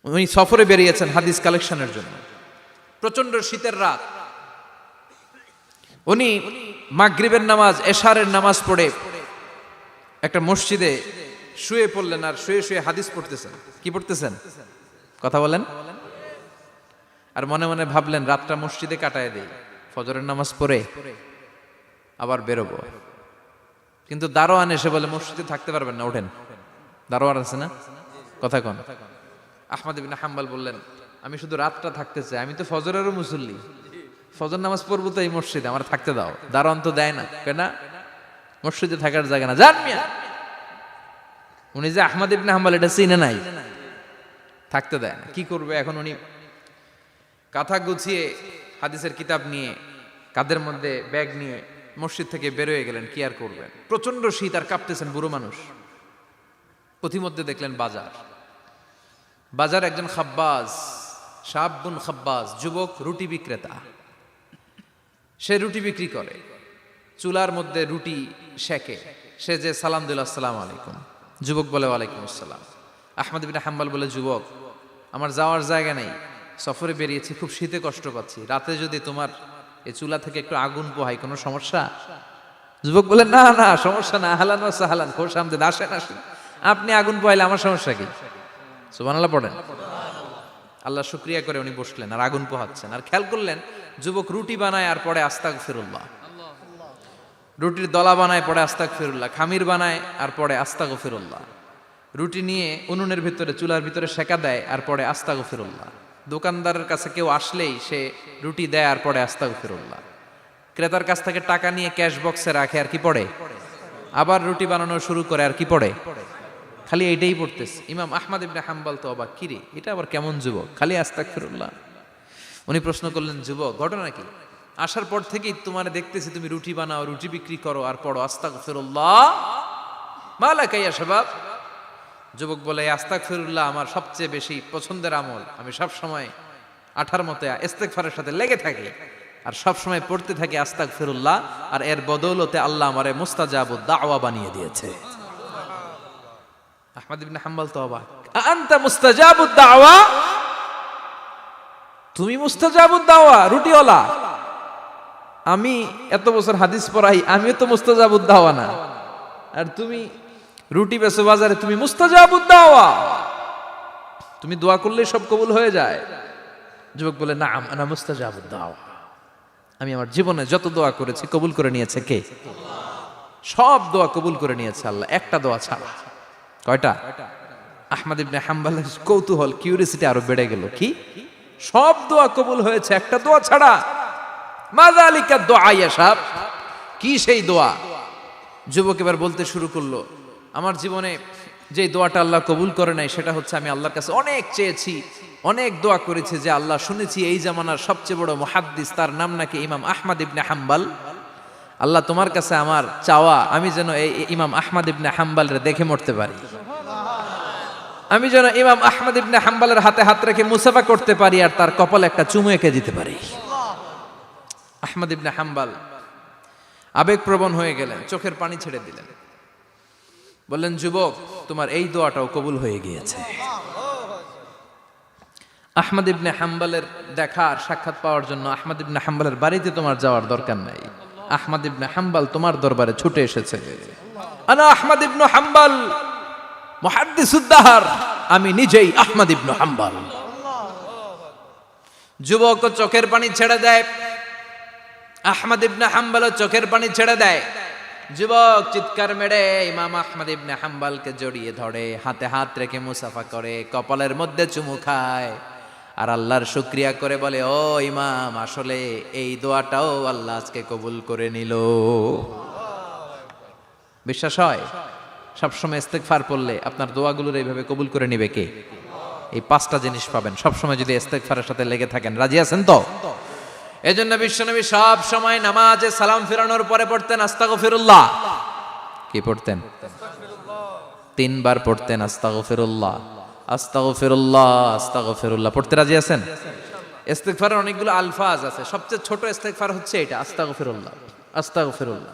উনি সফরে বেরিয়েছেন হাদিস কালেকশনের জন্য। প্রচন্ড শীতের রাত, উনি মাগরিবের নামাজ, এশারের নামাজ পড়ে একটা মসজিদে শুয়ে পড়লেন, আর শুয়ে শুয়ে হাদিস পড়তেছেন। কি পড়তেছেন? কথা বলেন। আর মনে মনে ভাবলেন রাতটা মসজিদে কাটায় দেই, ফজরের নামাজ পড়ে আবার বেরোবো। কিন্তু দারোয়ান এসে বলে মসজিদে থাকতে পারবেন না, ওঠেন। দারোয়ান আছে না, কথা কন। আহমদ ইবনে হাম্বল বললেন আমি শুধু রাতটা থাকতে চাই, আমি তো ফজরেরও মুসল্লি, ফজর নামাজ পড়বো তো এই মসজিদে, আমার থাকতে দাও। দারোয়ান তো দেয় না, কেন? মসজিদে থাকার জায়গা না, যান মিয়া। উনি যে আহমদ ইবনে হাম্বল এটা চিনে নাই, থাকতে দেয় না। কি করবে এখন? উনি কাঁথা গুছিয়ে হাদিসের কিতাব নিয়ে কাঁধের মধ্যে ব্যাগ নিয়ে মসজিদ থেকে বেরোয় গেলেন। কি আর করবেন, প্রচন্ড শীত, আর কাঁপতেছেন, বুড়ো মানুষ। পথিমধ্যে দেখলেন বাজার। বাজার একজন খাব্বাজ, শাবুন খাব্বাজ, যুবক রুটি বিক্রেতা। সে রুটি বিক্রি করে, চুলার মধ্যে রুটি সেকে। সে যে সালাম দিল আসসালামু আলাইকুম, যুবক বলে ওয়ালাইকুম আসসালাম। আহমদ ইবনে হাম্বল বলে যুবক আমার যাওয়ার জায়গা নেই, সফরে বেরিয়েছি, খুব শীতে কষ্ট পাচ্ছি, রাতে যদি তোমার এই চুলা থেকে একটু আগুন পোহাই কোনো সমস্যা? যুবক বলে না না সমস্যা না, আহলান ওয়া সাহলান, খোশ আমদেদ, আসেন আসেন, আপনি আগুন পোহাইলে আমার সমস্যা কি? সুবহানাল্লাহ পড়েন। আল্লাহ শুকরিয়া করে উনি বসলেন আর আগুন পোহাচ্ছেন। আর খেয়াল করলেন যুবক রুটি বানায় আর পরে আস্তাগফিরুল্লাহ, রুটির দলা বানায় পরে আস্তাগফিরুল্লাহ, খামির বানায় আর পরে আস্তাগফিরুল্লাহ, রুটি নিয়ে উনুনের ভিতরে চুলার ভিতরে সেকা দেয় আর পরে আস্তাগফিরুল্লাহ। দোকানদারের কাছে কেউ আসলেই সে রুটি দেয় আর পরে আস্তাগফিরুল্লাহ। ক্রেতার কাছ থেকে টাকা নিয়ে ক্যাশ বক্সে রাখে আর কি পড়ে? আবার রুটি বানানো শুরু করে আর কি পড়ে? খালি এইটাই পড়তেছে। ইমাম আহমদ ইবনে হাম্বল তো অবাক, কিরে এটা আবার কেমন যুবক, খালি আস্তাগফিরুল্লাহ। উনি প্রশ্ন করলেন যুবক ঘটনা কি? আসার পর থেকেই তোমার দেখতেছি তুমি রুটি বানাও, রুটি বিক্রি করো আর পড়ো আস্তাগফিরুল্লাহ, মালাকা ইয়া শাবাব। যুবক বলে আস্তাগফিরুল্লাহ আমার সবচেয়ে বেশি পছন্দের আমল, আমি সব সময় আঠার মতো ইস্তেগফারের সাথে লেগে থাকি আর সব সময় পড়তে থাকি আস্তাগফিরুল্লাহ, আর এর বদৌলতে আল্লাহ আমারে মুস্তাজাবুদ দাওয়া বানিয়ে দিয়েছে। আহমদ ইবনে হাম্বল তো অবাক, আনতা মুস্তাজাবুদ দাওয়া, তুমি মুস্তাজাবুদ দাওয়া, রুটিওয়ালা। আমি এত বছর হাদিস পড়াই, আমিও তো মুস্তাজাবুদ দাওয়া না, আর তুমি রুটি বেচো বাজারে, তুমি মুস্তাজাবুদ দাওয়া, তুমি দোয়া করলে সব কবুল হয়ে যায়। যুবক বলে না আনা মুস্তাজাবুদ দাওয়া, আমি আমার জীবনে যত দোয়া করেছি কবুল করে নিয়েছে কে? সব দোয়া কবুল করে নিয়েছে আল্লাহ, একটা দোয়া ছাড়া। কয়টা? আহমদ ইবনে হাম্বলের কৌতূহল, কিউরিসিটি আরো বেড়ে গেল। কি? সব দোয়া কবুল হয়েছে একটা দোয়া ছাড়া। মাযালিকা দোয়া ইয়া শাব, কি সেই দোয়া? যুবক এবার বলতে শুরু করলো আমার জীবনে যে দোয়াটা আল্লাহ কবুল করে নাই সেটা হচ্ছে আমি আল্লাহর কাছে অনেক চেয়েছি, অনেক দোয়া করেছি যে আল্লাহ শুনেছি এই জামানার সবচেয়ে বড় মুহাদ্দিস, তার নাম নাকি ইমাম আহমদ ইবনে হাম্বল। আল্লাহ তোমার কাছে আমার চাওয়া আমি যেন এই ইমাম আহমদ ইবনে হাম্বলরে দেখে মরতে পারি, আমি যেন ইমাম আহমদ ইবনে হাম্বলের হাতে হাত রেখে মুসাফা করতে পারি আর তার কপালে একটা চুমু এঁকে দিতে পারি। আহমদ ইবনে হাম্বল আবেগপ্রবণ হয়ে গেলেন, চোখের পানি ছেড়ে দিলেন, বললেন যুবক তোমার এই দোয়াটাও কবুল হয়ে গিয়েছে। আহমদ ইবনে হাম্বলের দেখা আর সাক্ষাৎ পাওয়ার জন্য আহমদ ইবনে হাম্বলের বাড়িতে তোমার যাওয়ার দরকার নাই, আহমদ ইবনে হাম্বল তোমার দরবারে ছুটে এসেছে। আনা আহমদ ইবনে হাম্বল মুহাদ্দিসুদ দাহর, আমি নিজেই আহমদ ইবনে হাম্বল। যুবক চোখের পানি ছেড়ে দেয়, আহমদ ইবনে হাম্বল চোখের পানি ছেড়ে দেয়। যুবক চিৎকার মেরে ইমাম আহমদ ইবনে হাম্বলকে জড়িয়ে ধরে, হাতে হাত রেখে মুসাফা করে, কপালের মধ্যে চুমু খায় আর আল্লাহর শুকরিয়া করে বলে ও ইমাম আসলে এই দোয়াটাও আল্লাহ আজকে কবুল করে নিল। বিশ্বাস হয় সবসময় ইস্তেগফার পড়লে আপনার দোয়াগুলোর এইভাবে কবুল করে নিবে কে? এই পাঁচটা জিনিস পাবেন সবসময় যদি ইস্তেগফারের সাথে লেগে থাকেন। রাজি আছেন তো? এজন্য বিশ্বনবী সব সময় নামাজে সালাম ফিরানোর পরে পড়তেন আস্তাগফিরুল্লাহ। কি পড়তেন? তিনবার পড়তেন আস্তাগফিরুল্লাহ, আস্তাগফিরুল্লাহ, আস্তাগফিরুল্লাহ। পড়তে রাজি আছেন? ইস্তেগফারের অনেকগুলো আলফাজ আছে, সবচেয়ে ছোট ইস্তেগফার হচ্ছে এটা আস্তাগফিরুল্লাহ, আস্তাগফিরুল্লাহ।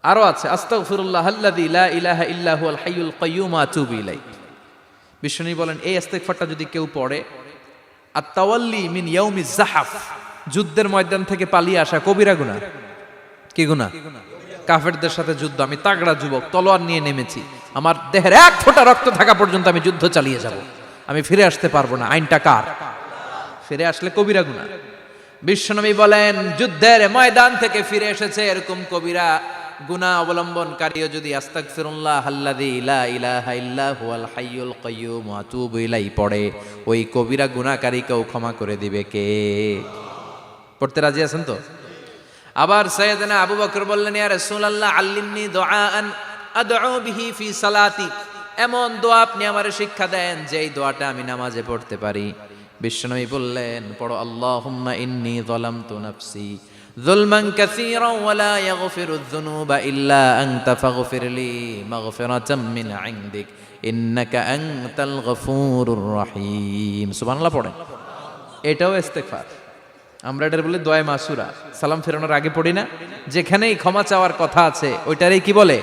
আরো আছে আস্তাগফিরুল্লাহ আল্লাযী লা ইলাহা ইল্লা হুয়াল হাইয়ুল কাইয়্যুম আতুবু ইলাইহি। বিশ্বনবী বলেন এই ইস্তেগফারটা যদি কেউ পড়ে, আত-তাওয়াল্লি মিন ইয়াউমিজ যাহাফ, যুদ্ধের ময়দান থেকে পালিয়ে আসা কবিরা গুনাহ। কি গুনাহ? কাফেরদের সাথে যুদ্ধ, আমি তাগড়া যুবক, তলোয়ার নিয়ে নেমেছি, আমার দেহের এক ফোঁটা রক্ত থাকা পর্যন্ত আমি যুদ্ধ চালিয়ে যাব, আমি ফিরে আসতে পারবো না, আইনটা কার? ফিরে আসলে কবিরা গুনাহ। বিশ্বনবী বলেন যুদ্ধের ময়দান থেকে ফিরে এসেছে এরকম কবিরা গুনাহ অবলম্বনকারীও যদি আস্তাগফিরুল্লাহ আল্লাযী লা ইলাহা ইল্লা হুয়াল হাইয়ুল কাইয়্যুম ওয়া আতুবু ইলাইহি পড়ে, ওই কবিরা গুনাহকারীকেও ক্ষমা করে দিবে কে? পড়তে রাজি আছেন তো? আবার সাইয়েদনা আবু বকর বললেন, ইয়া রাসূলুল্লাহ আল্লিমনি দুআআন আদউ বিহি ফি সালাতি, এমন দোয়া আপনি আমারে শিক্ষা দেন যেই দোয়াটা আমি নামাজে পড়তে পারি। বিশ্বনবী বললেন, পড়ো আল্লাহুম্মা ইন্নী যালামতু নাফসি যুলমান কাসীরান ওয়া লা ইয়াগফিরুয যুনুবা ইল্লা আনতা ফাগফিরলি মাগফিরাতাম মিন ইনদিক ইন্নাকা আনতাল গফুরুর রহিম। সুবহানাল্লাহ পড়েন। এটাও ইস্তেগফার। আমরা এটার বলে দোয়া মাসুরা, সালাম ফেরানোর আগে পড়ি না? যেখানেই ক্ষমা চাওয়ার কথা আছে ওইটারই কি বলে?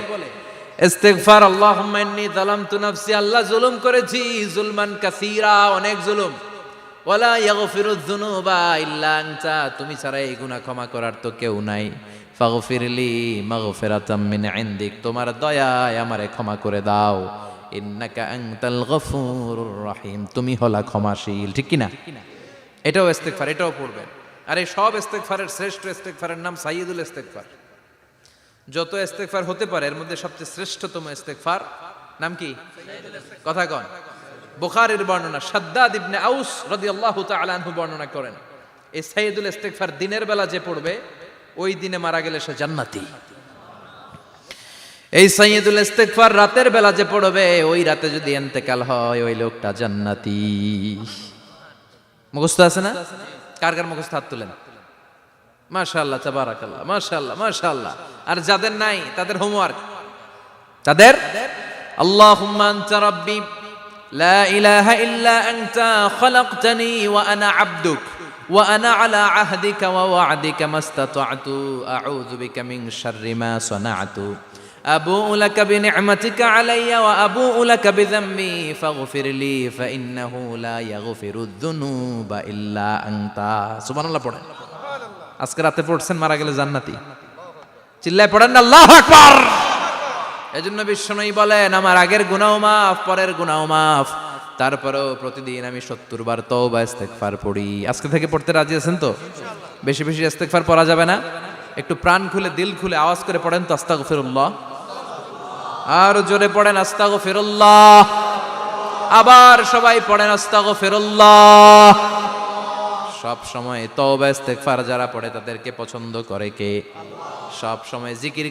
ইস্তেগফার। আল্লাহুম্মা ইন্নী যালামতু নাফসি, আল্লাহ জুলুম করেছি, যুলমান কাসীরা, অনেক জুলুম, ওয়ালা ইয়াগফিরুয যুনুবা ইল্লা আনতা, তুমি ছাড়া এই গুনাহ ক্ষমা করার তো কেউ নাই। ফাগফিরলি মাগফিরাতাম মিন ইনদিক, তোমার দয়ায় আমারে ক্ষমা করে দাও। ইন্নাকা আনতাল গফুরুর রহিম, তুমি হলা ক্ষমাশীল। ঠিক কি না? এটাও ইস্তেগফার, এটাও পড়বেন। আর এই সব ইস্তেগফারের শ্রেষ্ঠ ইস্তেগফারের নাম সাইয়্যিদুল ইস্তেগফার। যত ইস্তেগফার হতে পারে এর মধ্যে সবচেয়ে শ্রেষ্ঠতম ইস্তেগফার নাম কি? কথা কন। বুখারীর বর্ণনা, শাদ্দাদ ইবনে আউস রাদিয়াল্লাহু তাআলা আনহু বর্ণনা করেন, এই সাইয়্যিদুল ইস্তেগফার দিনের বেলা যে পড়বে ওই দিনে মারা গেলে সে জান্নাতি। এই সাইয়্যিদুল ইস্তেগফার রাতের বেলা যে পড়বে ওই রাতে যদি ইন্তেকাল হয় ওই লোকটা জান্নাতি। মুখস্থ আছে না? কার কার মুখস্থ হাত তুলেন। মাশাআল্লাহ, তাবারাকাল্লাহ, মাশাআল্লাহ, মাশাআল্লাহ। আর যাদের নাই তাদের হোমওয়ার্ক, তাদের আল্লাহুম্মা আনতা রাব্বি লা ইলাহা ইল্লা আনতা খালাকতানি ওয়া আনা আবদুক ওয়া আনা আলা আহদিকা ওয়া ওয়া'দিকা মাস্তাতা'তু আউযু বিকা মিন শাররি মা সানা'তু আবুউ লাকা বিনি'মাতিকা আলাইয়া ওয়া আবুউ লাকা বিযামবি ফাগফিরলি ফাইন্নাহু লা ইয়াগফিরুয যুনুবা ইল্লা আনতা। সুবহানাল্লাহ পড়েন। আজকে রাতে পড়ছেন, মারা গেলে জান্নাতি। চিল্লায় পড়েন না আল্লাহু আকবার। এজন্য বিশ্বনবী বলেন আমার আগের গুনাহও মাফ, পরের গুনাহও মাফ, তারপরেও প্রতিদিন আমি 70 বার তওবা ইস্তেগফার পড়ি। আজকে থেকে পড়তে রাজি আছেন তো? বেশি বেশি ইস্তেগফার পড়া যাবে না? একটু প্রাণ খুলে দিল খুলে আওয়াজ করে পড়েন তো আস্তাগফিরুল্লাহ। আর জোরে পড়েন আস্তাগফিরুল্লাহ। আবার সবাই পড়েন আস্তাগফিরুল্লাহ। সব সময় তওবা ইস্তেগফার যারা পড়ে তাদেরকে পছন্দ করে কে? সব সময় জিকির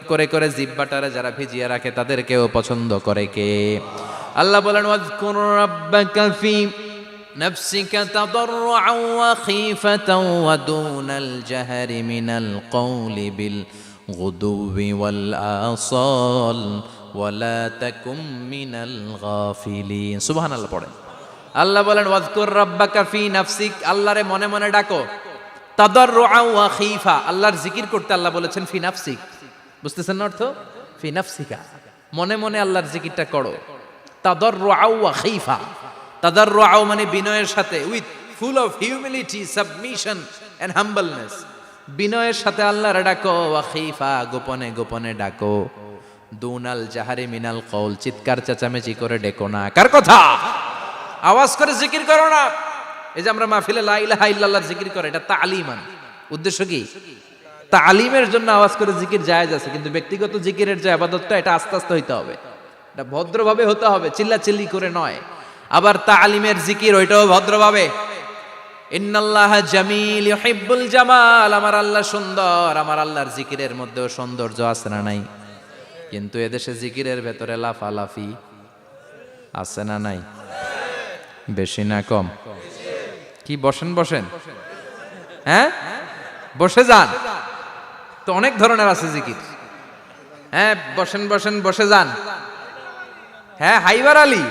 করে করে জিহ্বাটারে যারা ভিজিয়ে রাখে তাদেরকেও পছন্দ করে কে? আল্লাহ বলেন ওয়াজকুর রাব্বাকা ফি নাফসিকা তাদাররুআন ওয়া খীফাতান ওয়া দুনাল জাহরি মিনাল কওলি বিল গুদুবি ওয়াল আসাল ওয়া লা তাকুম মিনাল গাফিলিন। সুবহানাল্লাহ পড়েন। আল্লাহ বলেন ওয়াজকুর রাব্বাকা ফি নাফসিক, আল্লাহরে মনে মনে ডাকো। তাদাররুআন ওয়া খীফা, আল্লাহর জিকির করতে আল্লাহ বলেছেন ফি নাফসিক। বুঝতেছেন না অর্থ? ফি নাফসিকা, মনে মনে আল্লাহর জিকিরটা করো। তাদাররুআন ওয়া খীফা, তাদাররুআন মানে বিনয়ের সাথে, with full of humility, submission and humbleness, বিনয়ের সাথে আল্লাহরে ডাকো। ওয়া খীফা, গোপনে গোপনে ডাকো। দুনাল জাহারি মিনাল কওল, চিৎকার চেঁচামেচি করে ডেকো না। কার কথা? আওয়াজ করে জিকির করো না। এই যে আমরা মাহফিলে লা ইলাহা ইল্লাল্লাহর জিকির করে, এটা তালিমান। উদ্দেশ্য কি? তালিমের জন্য আওয়াজ করে জিকির জায়েজ আছে, কিন্তু ব্যক্তিগত জিকিরের যে ইবাদতটা এটা আস্তে আস্তে হইতে হবে, এটা ভদ্রভাবে হতে হবে, চিল্লাচিল্লি করে নয়। আবার তালিমের জিকির ওইটাও ভদ্রভাবে। ইন্নাল্লাহা জামিল ইউহিব্বুল জামাল, আমার আল্লাহ সুন্দর, আমার আল্লাহর জিকিরের মধ্যেও সৌন্দর্য আছে না নাই? কিন্তু এদেশে জিকিরের ভেতরে লাফালাফি আছে না নাই? বেশি না কম? কি বসেন বসেন, হ্যাঁ বসে যান তো, অনেক ধরনের আছে জিকির। হ্যাঁ বসেন বসেন, বসে যান। হ্যাঁ হাইবার আলী,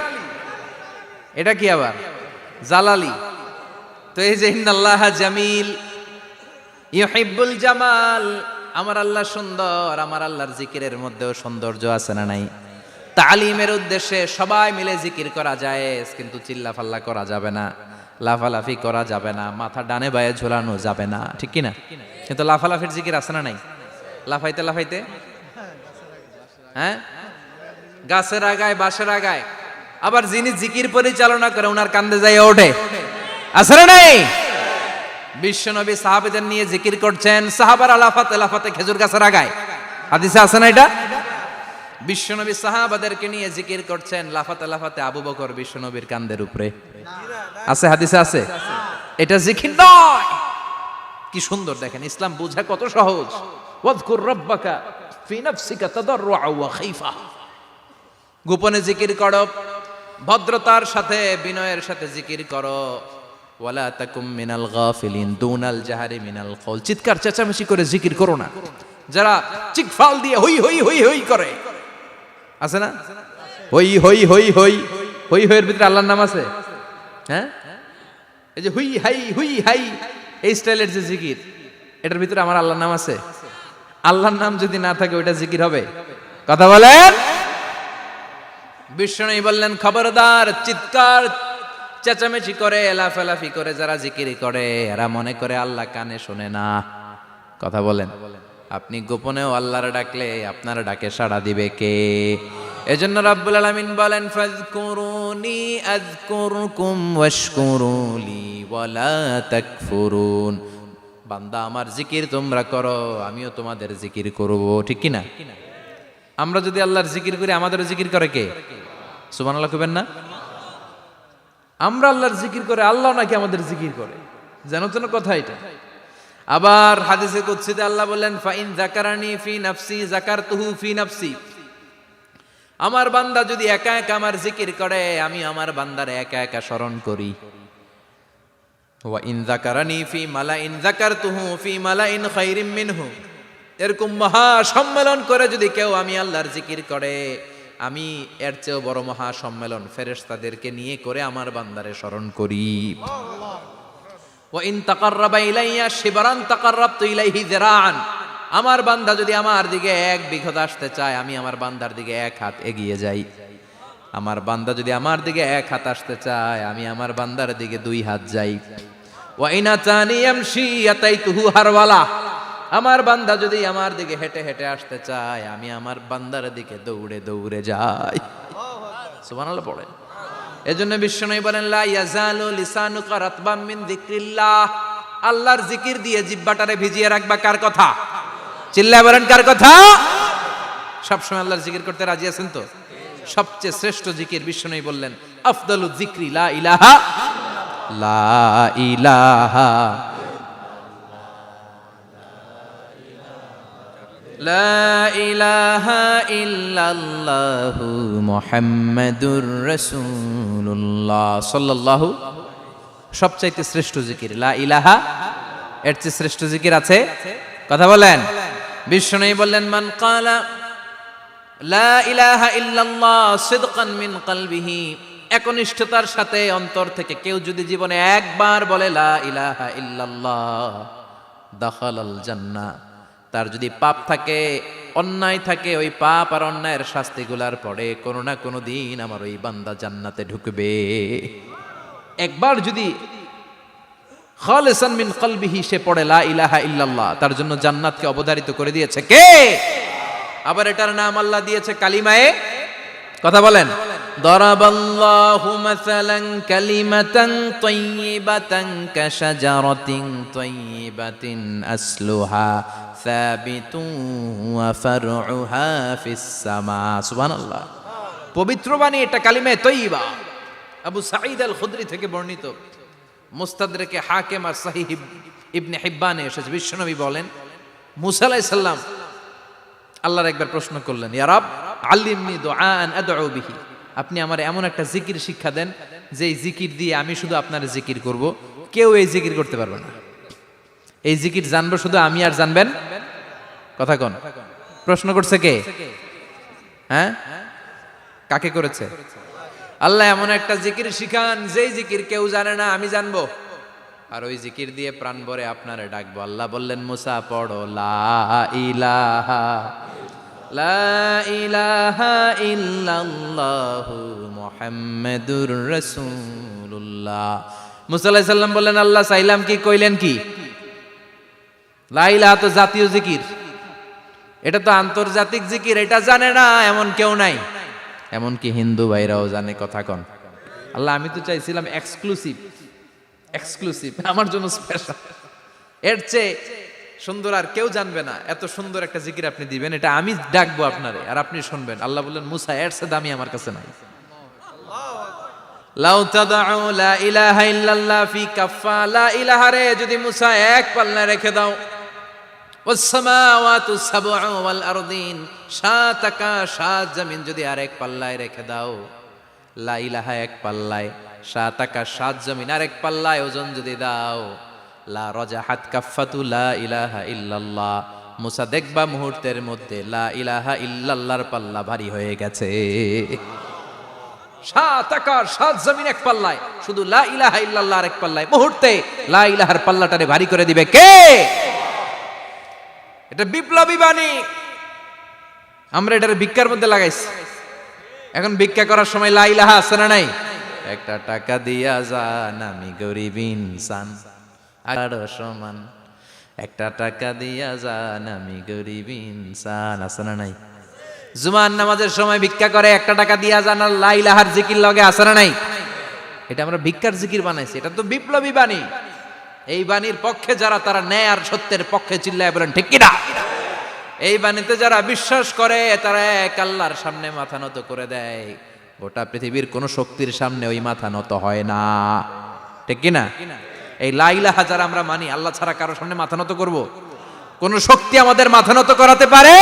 এটা কি আবার জালালি? তো এই যে ইন্নাল্লাহা জামিল ইউহিব্বুল জামাল, আমার আল্লাহ সুন্দর, আমার আল্লাহর জিকিরের মধ্যেও সৌন্দর্য আছে না নাই? তালিমের উদ্দেশ্যে সবাই মিলে জিকির করা যায়, কিন্তু চিল্লাফাল্লা করা যাবে না, লাফালাফি করা যাবে না, মাথা ডানে বায়ে ঝোলানো যাবে না, ঠিক কি না? কিন্তু লাফালাফির জিকির আছে না নাই? লাফাইতে লাফাইতে, হ্যাঁ, গাছের আগায় বাঁশের আগায়, আবার যিনি জিকির পরিচালনা করে ওনার কান্দে যাই ওঠে, আছে না নাই? বিশ্বনবী সাহাবীদের নিয়ে জিকির করছেন, সাহাবারা লাফাতে লাফাতে খেজুর গাছের আগায়, হাদিসে আছে না এটা? বিশ্বনবী সাহাবাদেরকে নিয়ে জিকির করছেন, লাফাতে লাফাতে আবু বকর বিশ্বনবীর কান্দের উপরে, আছে হাদিসে আছে? এটা জিকির নয়। কি সুন্দর দেখেন, ইসলাম বোঝা কত সহজ। ওয়াজকুর রাব্বাকা ফি নাফসিকা তাদাররুআ ওয়া খাইফা, গোপনে জিকির করো, ভদ্রতার সাথে বিনয়ের সাথে জিকির করো। ওয়ালা তাকুম মিনাল গাফিলিন দুনাল জাহারি মিনাল কওল, চিৎকার চেঁচামেচি করে জিকির করো না। যারা চিকফাল দিয়ে হই হই হই হই করে, আছে না? হই হই হই হই হই হইয়ের ভিতরে আল্লাহর নাম আছে, হ্যাঁ? এই যে হুই হাই হুই হাই এই স্টাইলের যে জিকির, এটার ভিতরে আমার আল্লাহর নাম আছে? আল্লাহর নাম যদি না থাকে ওইটা জিকির হবে? কথা বলেন। বিষ্ণু বললেন, খবরদার, চিৎকার চেঁচামেচি করে লাফালাফি করে যারা জিকির করে এরা মনে করে আল্লাহ কানে শোনে না। কথা বলেন। আপনি গোপনেও আল্লাহর ডাকলে আপনার ডাকে সাড়া দিবে কে? এজন্য রাব্বুল আলামিন বলেন, ফাযকুরুনি আযকুরকুম ওয়াশকুরুলি ওয়ালা তাকফুরুন। বান্দা আমার জিকির তোমরা করো, আমিও তোমাদের জিকির করব, ঠিক কি না? আমরা যদি আল্লাহর জিকির করি আমাদেরও জিকির করে কে? সুবহানাল্লাহ কইবেন না? আমরা আল্লাহর জিকির করে, আল্লাহ নাকি আমাদের জিকির করে, জানো তো না কথা এটা? আবার হাদিসে কুদসিতে আল্লাহ বললেন, ফাইন যাকারানি ফি নাফসি যাকারতুহু ফি নাফসি। আমার বান্দা যদি একা একা আমার জিকির করে, আমি আমার বান্দারে একা একা স্মরণ করি। ওয়া ইন যাকারানি ফি মালাইন যাকারতুহু ফি মালাইন খায়রিম মিনহু। এরকম মহা সম্মেলন করে যদি কেউ আমি আল্লাহর জিকির করে, আমি এর চেয়েও বড় মহা সম্মেলন ফেরেশতাদেরকে নিয়ে করে আমার বান্দারে স্মরণ করি। ওয়া ইন তাকাররাবা ইলাইয়া শিবরান তাকাররাবতু ইলাইহি যিরাআন। আমার বান্দা যদি আমার দিকে এক বিঘত আসতে চায়, আমি আমার বান্দার দিকে এক হাত এগিয়ে যাই। আমার বান্দা যদি আমার দিকে এক হাত আসতে চায়, আমি আমার বান্দার দিকে দুই হাত যাই। ওয়া ইন আতানি ইয়ামশি আতাইতুহু হারওয়ালা। আমার বান্দা যদি আমার দিকে হেঁটে হেঁটে আসতে চায়, আমি আমার বান্দার দিকে দৌড়ে দৌড়ে যাই। সুবহানাল্লাহ পড়েন। এজন্য বিশ্বনবী বলেন, লা ইয়াজালু লিসানুকা রাতবাম মিন যিকরিল্লাহ। আল্লাহর জিকির দিয়ে জিহ্বাটারে ভিজিয়ে রাখবা। কার কথা? চিল্লায় বলেন, কার কথা? সবসময় আল্লাহর জিকির করতে রাজি আছেন তো? সবচেয়ে শ্রেষ্ঠ জিকির বিশ্বনবী বললেন, আফদালু যিকরি লা ইলাহা লা ইলাহা লা ইলাহা ইল্লাল্লাহু মুহাম্মাদুর রাসূলুল্লাহ সাল্লাল্লাহু। সবচাইতে শ্রেষ্ঠ জিকির লা ইলাহা, এর চেয়ে শ্রেষ্ঠ জিকির আছে? কথা বলেন। বিশ্বনবী বললেন, মান ক্বালা লা ইলাহা ইল্লাল্লাহ সিদকান মিন কলবিহি, একনিষ্ঠতার সাথে অন্তর থেকে কেউ যদি জীবনে একবার বলে লা ইলাহা ইল্লাল্লাহ, দাখালাল জান্নাহ। তার যদি পাপ থাকে, অন্যায় থাকে, ওই পাপ আর অন্যায়ের শাস্তিগুলার পরে কোনো না কোনো দিন আমার ওই বান্দা জান্নাতে ঢুকবে। একবার যদি খালিসান মিন কলবিহি সে পড়ে লা ইলাহা ইল্লাল্লাহ, তার জন্য জান্নাতকে অবধারিত করে দিয়েছে কে? আবার এটার নাম আল্লাহ দিয়েছে কালিমায়ে, কথা বলেন, দরাবাল্লাহু মাসালান কালিমাতান তাইয়িবাতান কাশাজারাতিন তাইয়িবাতিন আসলুহা সাবিতুন ওয়া ফারউহা ফিস সামা। সুবহানাল্লাহ। পবিত্র বাণী এটা কালিমায়ে তাইয়িবা। আবু সাঈদ আল খুদরি থেকে বর্ণিত, মুস্তাদরেকে হাকিম আর সহিহ ইবনে হিব্বানে এসেছে। বিশ্বনবী বলেন, মুসা আলাইহিস সালাম আল্লাহর একবার প্রশ্ন করলেন, ইয়া রাব আল্লিমনি দুআআন আদউ বিহি, আপনি আমার এমন একটা জিকির শিক্ষা দেন যে এই জিকির দিয়ে আমি শুধু আপনার জিকির করব, কেউ এই জিকির করতে পারবে না। এই জিকির জানবো শুধু আমি, আর জানবেন কথা কোন? প্রশ্ন করছে কে? হ্যাঁ, কাকে করেছে? আল্লাহ এমন একটা জিকির শিখান যেই জিকির কেউ জানে না, আমি জানবো, আর ওই জিকির দিয়ে প্রাণ ভরে আপনারে ডাকবো। আল্লাহ বললেন, মুসা পড়ো লা ইলাহা লা ইলাহা ইল্লাল্লাহু মুহাম্মাদুর রাসূলুল্লাহ। মুসা আলাইহিস সালাম বললেন, আল্লাহ চাইলাম কি, কইলেন কি? লা ইলাহা তো জাতীয় জিকির, এটা তো আন্তর্জাতিক জিকির, এটা জানে না এমন কেউ নাই। এমনকি হিন্দু ভাইরাও জানে। কথা কন। আল্লাহ আমি তো চাইছিলাম এক্সক্লুসিভ, আমার জন্য স্পেশাল, এর চেয়ে সুন্দর আর কেউ জানবে না। এত সুন্দর একটা জিকির আপনি দিবেন, এটা আমি ডাকবো আপনারে আর আপনি শুনবেন। আল্লাহ বললেন, মুসা এর চেয়ে দামি আমার কাছে নাই। লাউ তাদউ লা ইলাহা ইল্লাল্লাহ ফি কাফা, লা ইলাহা রে যদি মুসা এক পাল্লায় রেখে দাও, ওয়াস সামাওয়াতু সাবউ ওয়াল আরদিন, সাত আকাশ সাত জমিন যদি আরেক পাল্লায় রেখে দাও, লা ইলাহা এক পাল্লায়, সাত আকাশ সাত জমিন আরেক পাল্লায় ওজন যদি দাও, লা রাজাহাত কাফাতু লা ইলাহা ইল্লাল্লাহ, মুসা দেখবা মুহূর্তের মধ্যে লা ইলাহা ইল্লাল্লাহর পাল্লা ভারী হয়ে গেছে। সাত আকাশ সাত জমিন এক পাল্লায়, শুধু লা ইলাহা ইল্লাল্লাহ আরেক পাল্লায়, মুহূর্তে লা ইলাহার পাল্লাটারে ভারী করে দিবে কে? এটা বিপ্লবী বাণী। আমরা এটার ভিক্ষার মধ্যে লাগাইছি। এখন ভিক্ষা করার সময় লা ইলাহা আছে না নাই? একটা টাকা দিয়া যান, আমি গরিব ইনসান আর সমান, একটা টাকা দিয়া যান, আমি গরিব ইনসান, আছে না নাই? জুমার নামাজের সময় ভিক্ষা করে, একটা টাকা দিয়া যান, আর লা ইলাহার জিকির লগে, আছে না নাই? এটা আমরা ভিক্ষার জিকির বানাইছি। এটা তো বিপ্লবী বাণী। এই বাণীর পক্ষে যারা, তারা ন্যায় আর সত্যের পক্ষে চিল্লায় বলেন ঠিক কিনা? এই বাণীতে যারা বিশ্বাস করে, তারা এক আল্লাহর সামনে মাথা নত করে দেয়। গোটা পৃথিবীর কোন শক্তির সামনে ওই মাথা নত হয় না, ঠিক কিনা? এই লা ইলাহা যারা আমরা মানি, আল্লাহ ছাড়া কারো সামনে মাথা নত করব? কোন শক্তি আমাদের মাথা নত করাতে পারে?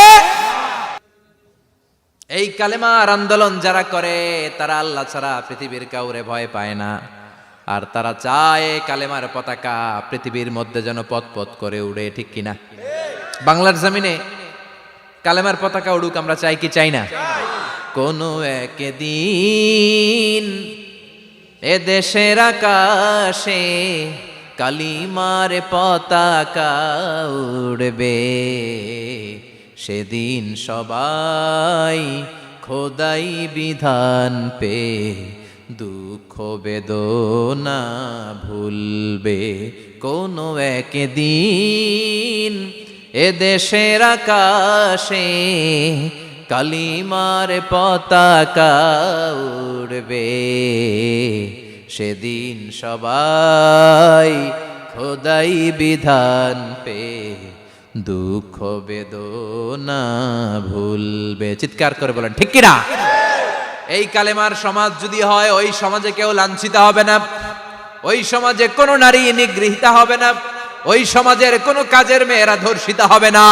এই কালেমার আন্দোলন যারা করে, তারা আল্লাহ ছাড়া পৃথিবীর কাউরে ভয় পায় না। আর তারা চায় কালেমার পতাকা পৃথিবীর মধ্যে যেন পথ পথ করে উড়ে, ঠিক কিনা? বাংলার জমিনে কালেমার পতাকা উড়ুক, আমরা চাই কি চাই না? কোনো একদিন এ দেশের আকাশে কালিমার পতাকা উড়বে, সেদিন সবাই খোদাই বিধান পে দুঃখ বেদনা ভুলবে। কোনো একদিন এ দেশের আকাশে কালিমার পতাকা উড়বে, সেদিন সবাই খোদাই বিধান পে দুঃখ বেদনা ভুলবে। চিৎকার করে বলেন ঠিক কিনা? এই কালেমার সমাজ যদি হয়, ওই সমাজে কেউ লাঞ্ছিত হবে না, ওই সমাজে কোনো নারী নিগৃহীতা হবে না, ওই সমাজের কোনো কাজের মেয়েরা ধর্ষিত হবে না,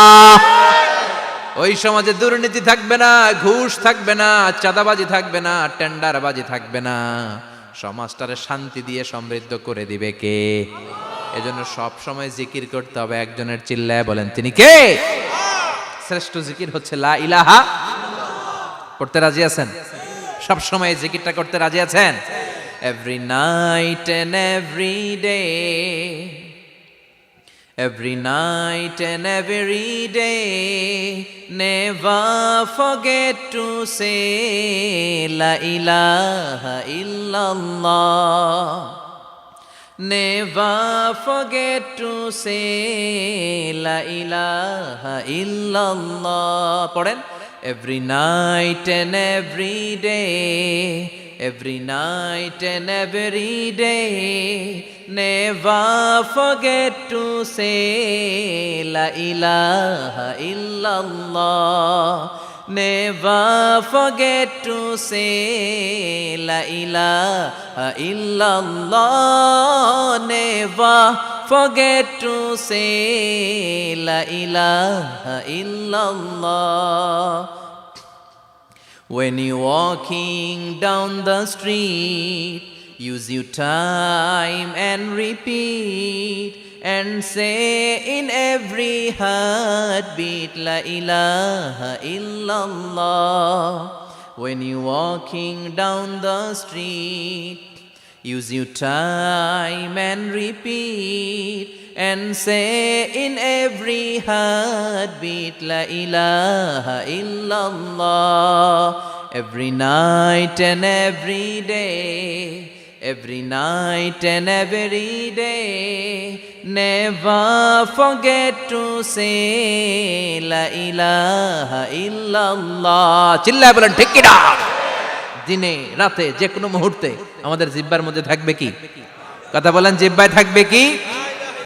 ওই সমাজে দুর্নীতি থাকবে না, ঘুষ থাকবে না, চাঁদাবাজি থাকবে না, টেন্ডারবাজি থাকবে না। সমাজটারে শান্তি দিয়ে সমৃদ্ধ করে দিবে কে? এজন্য সব সময় জিকির করতে হবে একজনের, চিল্লায় বলেন তিনি কে? শ্রেষ্ঠ জিকির হচ্ছে লা ইলাহা। পড়তে রাজি আছেন? সব সময় জিকিরটা করতে রাজি আছেন? Every night and every day, every night and every day, never forget to say la ilaha illallah, never forget to say la ilaha illallah. পড়েন, every night and every day, every night and every day, never forget to say la ilaha illallah, never forget to say la ilaha illallah, never forget to say la ilaha illallah. When you're walking down the street, use your time and repeat, and say in every heartbeat la ilaha illallah. When you're walking down the street, Use your time and repeat and say in every heartbeat La ilaha illallah. Every night and every day, every night and every day, never forget to say La ilaha illallah. চিল্লায় বলেন ঠিক কিনা? দিনে রাতে যে কোনো মুহূর্তে আমাদের জিহ্বার মধ্যে থাকবে কি? কথা বলেন, জিহ্বায় থাকবে কি?